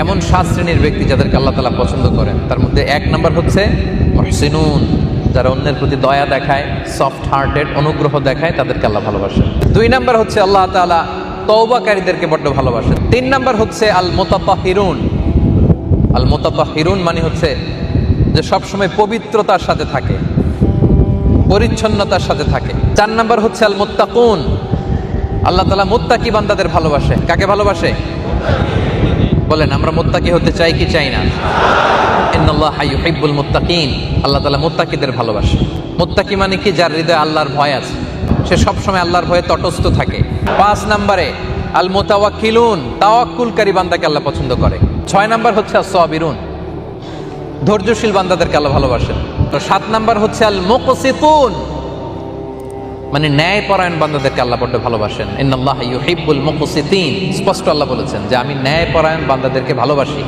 এমন 7 শ্রেণীর ব্যক্তি যাদেরকে আল্লাহ তাআলা পছন্দ করেন। তার মধ্যে 1 নাম্বার হচ্ছে মুহসিনুন, যারা অন্যের প্রতি দয়া দেখায়, সফট হার্টেড, অনুগ্রহ দেখায়, তাদেরকে আল্লাহ ভালোবাসেন। 2 নাম্বার হচ্ছে আল্লাহ তাআলা তওবাকারীদেরকে বড্ড ভালোবাসেন। 3 নাম্বার হচ্ছে আল মুতাতাহিরুন। আল মুতাতাহিরুন মানে হচ্ছে যে সবসময় পবিত্রতার সাথে থাকে, পরিচ্ছন্নতার সাথে থাকে। 4 নাম্বার হচ্ছে আল মুত্তাকুন। আল্লাহ তাআলা মুত্তাকি বান্দাদের ভালোবাসে। কাকে ভালোবাসে বলেন? আমরা মুত্তাকি হতে চাই কি চাই না? ইন্নাল্লাহা ইউহিব্বুল মুত্তাকিন। আল্লাহ তাআলা মুত্তাকিদের ভালোবাসে। মুত্তাকি মানে কি? যার হৃদয়ে আল্লাহর ভয় আছে, সে সবসময় আল্লাহর ভয়ে তটস্থ থাকে। 5 নম্বরে আল মুতাওয়াক্কিলুন, তাওয়াক্কুলকারী বান্দাকে আল্লাহ পছন্দ করে। 6 নাম্বার হচ্ছে আস-সাবিরুন, ধৈর্যশীল বান্দাদেরকে আল্লাহ ভালোবাসেন। তো 7 নাম্বার হচ্ছে আল মুকসিতুন, মানে ন্যায়পরায়ণ বান্দাদেরকে আল্লাহ বড় ভালোবাসেন। ইন্নাল্লাহা ইউহিব্বুল মুকসিতিন, স্পষ্ট আল্লাহ বলেছেন যে আমি ন্যায়পরায়ণ বান্দাদেরকে ভালোবাসি।